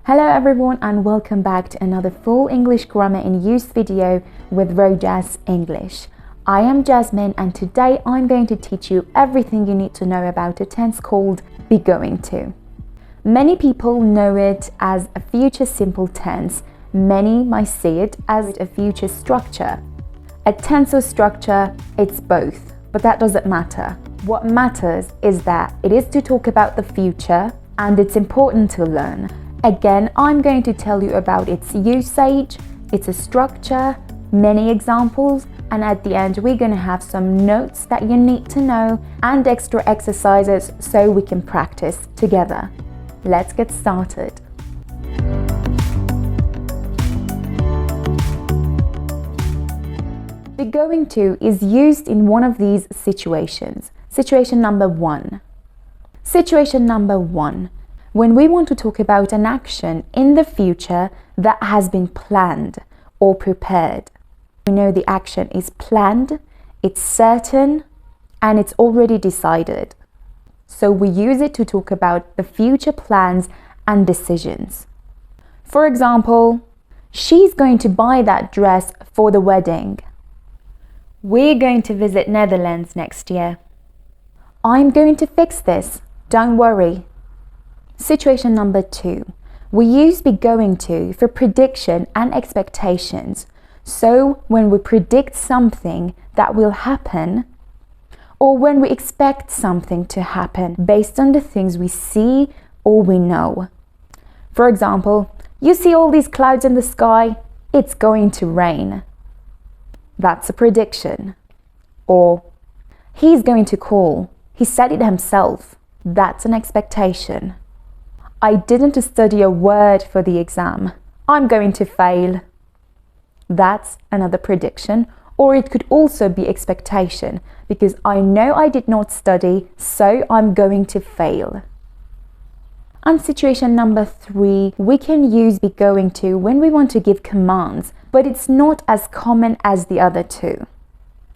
Hello everyone and welcome back to another full English grammar in use video with Rojas English. I am Jasmine and today I'm going to teach you everything you need to know about a tense called be going to. Many people know it as a future simple tense. Many might see it as a future structure. A tense or structure, it's both, but that doesn't matter. What matters is that it is to talk about the future and it's important to learn. Again, I'm going to tell you about its usage, its structure, many examples, and at the end we're going to have some notes that you need to know and extra exercises so we can practice together. Let's get started. Be going to is used in one of these situations. Situation number one. Situation number one. When we want to talk about an action in the future that has been planned or prepared. We know the action is planned, it's certain, and it's already decided. So we use it to talk about the future plans and decisions. For example, she's going to buy that dress for the wedding. We're going to visit Netherlands next year. I'm going to fix this, don't worry. Situation number two. We use be going to for prediction and expectations. So when we predict something that will happen, or when we expect something to happen based on the things we see or we know. For example, you see all these clouds in the sky, it's going to rain. That's a prediction. Or, he's going to call, he said it himself. That's an expectation. I didn't study a word for the exam. I'm going to fail. That's another prediction, or it could also be expectation, because I know I did not study, so I'm going to fail. And situation number three, we can use be going to when we want to give commands, but it's not as common as the other two.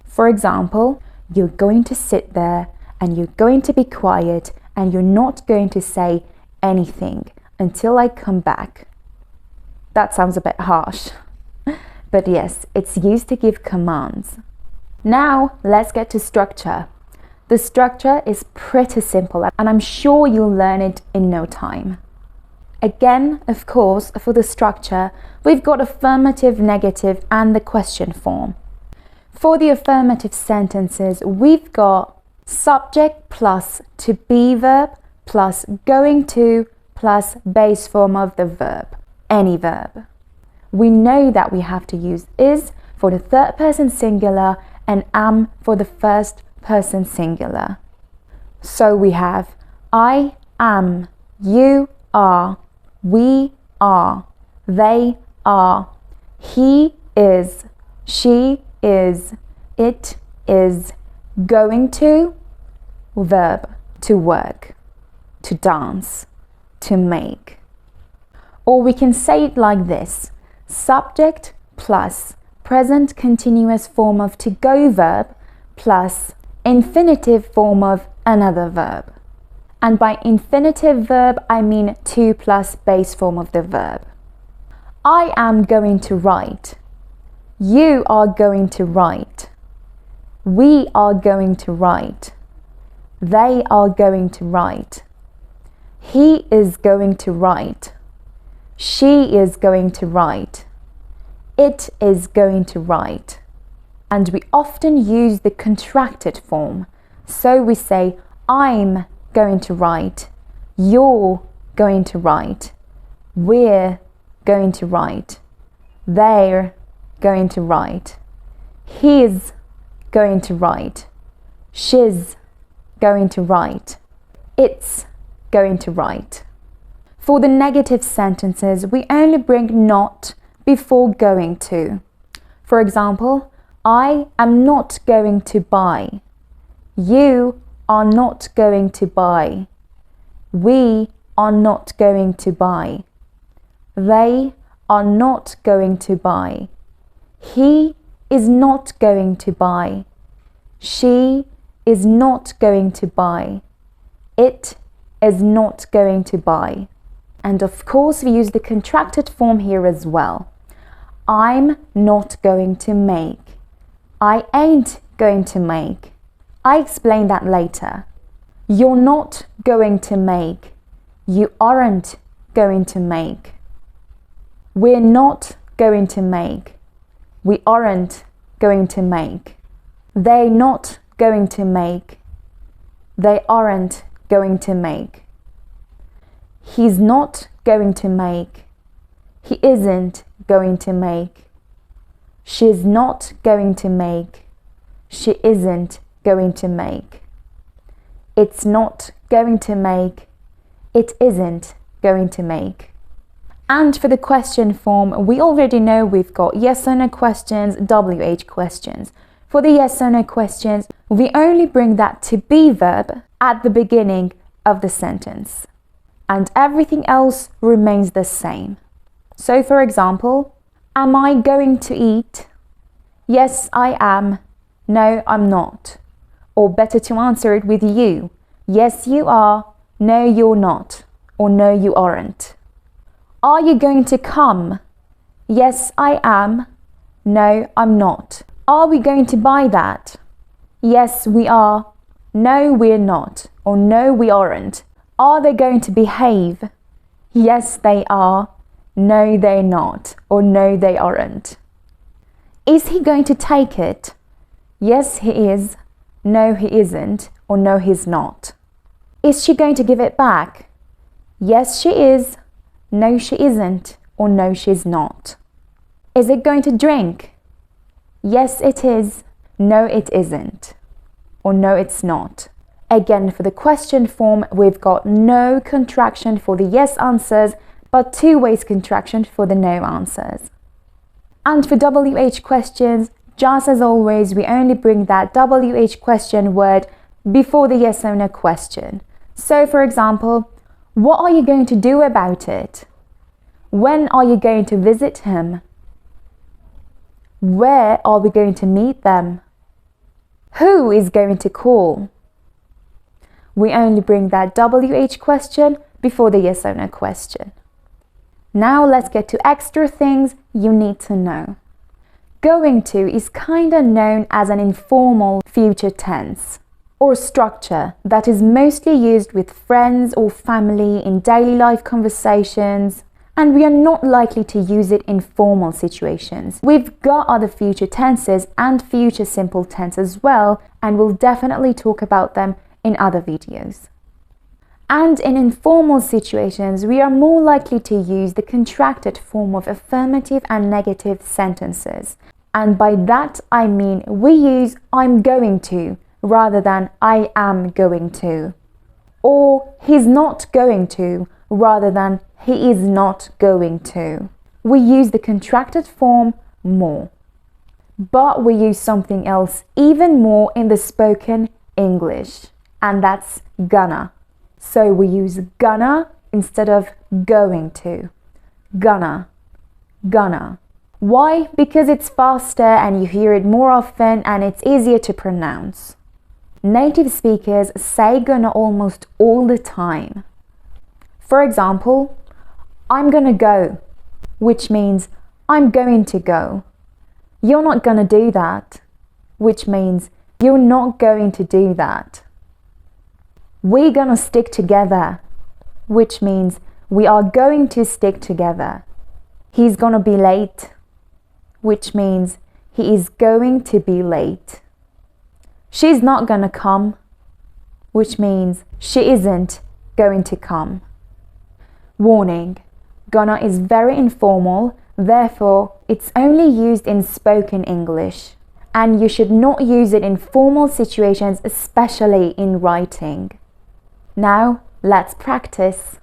For example, you're going to sit there and you're going to be quiet and you're not going to say anything until I come back. That sounds a bit harsh, but yes, it's used to give commands. Now let's get to structure. The structure is pretty simple and I'm sure you'll learn it in no time. Again, of course, for the structure, we've got affirmative, negative and the question form. For the affirmative sentences, we've got subject plus to be verb plus going to plus base form of the verb, any verb. We know that we have to use is for the third person singular and am for the first person singular. So we have I am, you are, we are, they are, he is, she is, it is, going to, verb, to work, to dance, to make. Or we can say it like this, subject plus present continuous form of to go verb plus infinitive form of another verb. And by infinitive verb, I mean to plus base form of the verb. I am going to write. You are going to write. We are going to write. They are going to write. He is going to write. She is going to write. It is going to write. And we often use the contracted form. So we say, I'm going to write. You're going to write. We're going to write. They're going to write. He's going to write. She's going to write. It's going to write. For the negative sentences, we only bring not before going to. For example, I am not going to buy. You are not going to buy. We are not going to buy. They are not going to buy. He is not going to buy. She is not going to buy. It is not going to buy. And of course, we use the contracted form here as well. I'm not going to make. I ain't going to make. I explain that later. You're not going to make. You aren't going to make. We're not going to make. We aren't going to make. They're not going to make. They aren't going to make. He's not going to make. He isn't going to make. She's not going to make. She isn't going to make. It's not going to make. It isn't going to make. And for the question form, we already know we've got yes or no questions, WH questions. For the yes or no questions, we only bring that to be verb at the beginning of the sentence. And everything else remains the same. So for example, am I going to eat? Yes, I am. No, I'm not. Or better to answer it with you. Yes, you are. No, you're not. Or no, you aren't. Are you going to come? Yes, I am. No, I'm not. Are we going to buy that? Yes, we are. No, we're not. Or no, we aren't. Are they going to behave? Yes, they are. No, they're not. Or no, they aren't. Is he going to take it? Yes, he is. No, he isn't. Or no, he's not. Is she going to give it back? Yes, she is. No, she isn't. Or no, she's not. Is it going to drink? Yes, it is. No, it isn't. Or no, it's not. Again, for the question form, we've got no contraction for the yes answers, but two ways contraction for the no answers. And for WH questions, just as always, we only bring that WH question word before the yes or no question. So, for example, what are you going to do about it? When are you going to visit him? Where are we going to meet them? Who is going to call? We only bring that WH question before the yes or no question. Now let's get to extra things you need to know. Going to is kinda known as an informal future tense or structure that is mostly used with friends or family in daily life conversations, and we are not likely to use it in formal situations. We've got other future tenses and future simple tense as well, and we'll definitely talk about them in other videos. And in informal situations, we are more likely to use the contracted form of affirmative and negative sentences. And by that, I mean we use I'm going to rather than I am going to. Or he's not going to rather than he is not going to. We use the contracted form more. But we use something else even more in the spoken English, and that's gonna. So we use gonna instead of going to. Gonna, gonna. Why? Because it's faster and you hear it more often and it's easier to pronounce. Native speakers say gonna almost all the time. For example, I'm gonna go, which means I'm going to go. You're not gonna do that, which means you're not going to do that. We're gonna stick together, which means we are going to stick together. He's gonna be late, which means he is going to be late. She's not gonna come, which means she isn't going to come. Warning, gonna is very informal, therefore it's only used in spoken English, and you should not use it in formal situations, especially in writing. Now, let's practice.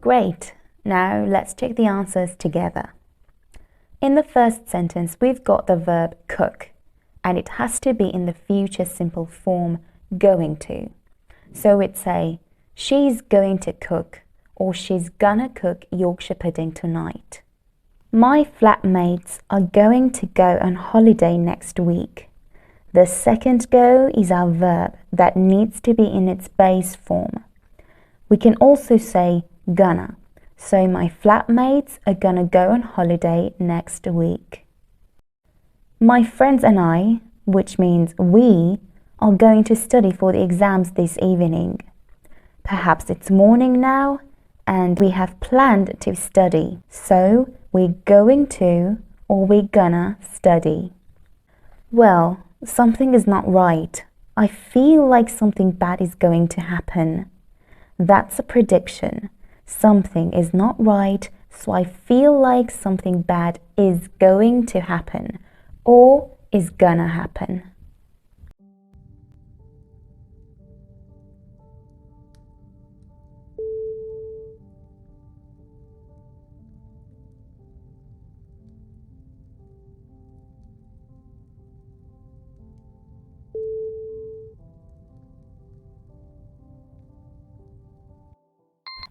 Great. Now let's check the answers together. In the first sentence, we've got the verb cook, and it has to be in the future simple form going to. So we'd say, she's going to cook, or she's gonna cook Yorkshire pudding tonight. My flatmates are going to go on holiday next week. The second go is our verb that needs to be in its base form. We can also say gonna. So my flatmates are gonna go on holiday next week. My friends and I, which means we, are going to study for the exams this evening. Perhaps it's morning now and we have planned to study. So we're going to or we're gonna study. Well, something is not right. I feel like something bad is going to happen. That's a prediction. Something is not right, so I feel like something bad is going to happen or is gonna happen.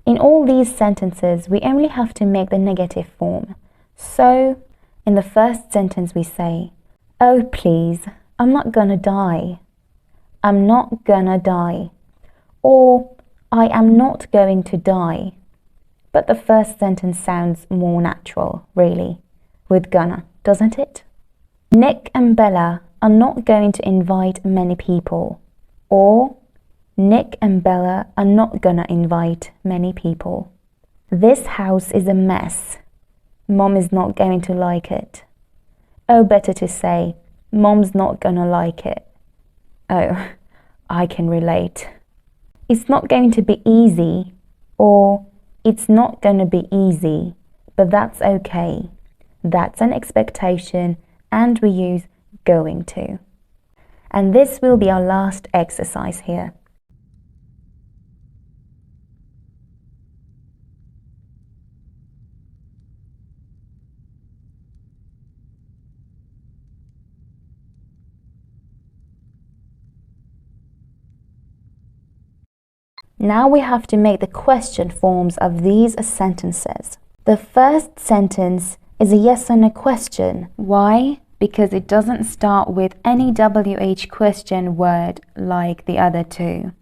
In all these sentences, we only have to make the negative form. So, in the first sentence we say, oh please, I'm not gonna die. I'm not gonna die. Or, I am not going to die. But the first sentence sounds more natural, really, with gonna, doesn't it? Nick and Bella are not going to invite many people. Or, Nick and Bella are not gonna invite many people. This house is a mess. Mom is not going to like it. Oh, better to say, Mom's not gonna like it. Oh, I can relate. It's not going to be easy, or it's not gonna be easy, but that's okay. That's an expectation, and we use going to. And this will be our last exercise here. Now we have to make the question forms of these sentences. The first sentence is a yes or no question. Why? Because it doesn't start with any WH question word like the other two.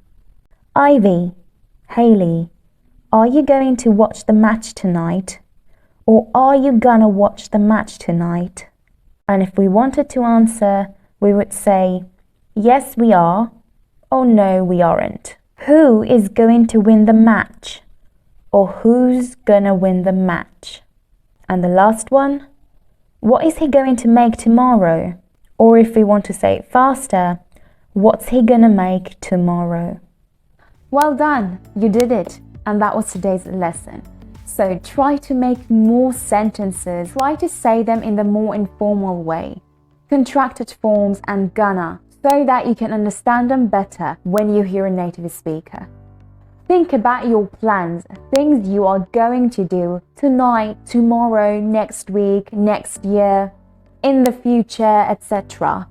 Ivy, Hayley, are you going to watch the match tonight? Or are you gonna watch the match tonight? And if we wanted to answer, we would say, yes we are, or no we aren't. Who is going to win the match? Or who's gonna win the match? And the last one, what is he going to make tomorrow? Or if we want to say it faster, what's he gonna make tomorrow? Well done, you did it. And that was today's lesson. So try to make more sentences. Try to say them in the more informal way. Contracted forms and gonna, so that you can understand them better when you hear a native speaker. Think about your plans, things you are going to do tonight, tomorrow, next week, next year, in the future, etc.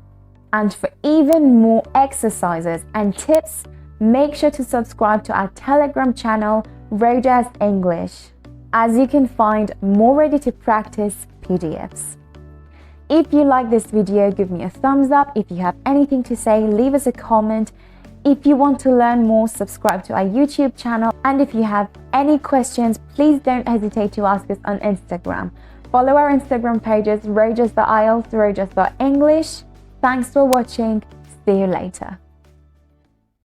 And for even more exercises and tips, make sure to subscribe to our Telegram channel, Rojas English, as you can find more ready to practice PDFs. If you like this video, give me a thumbs up. If you have anything to say, leave us a comment. If you want to learn more, subscribe to our YouTube channel. And if you have any questions, please don't hesitate to ask us on Instagram. Follow our Instagram pages, Rojas.IELTS, Rojas.English. Thanks for watching. See you later.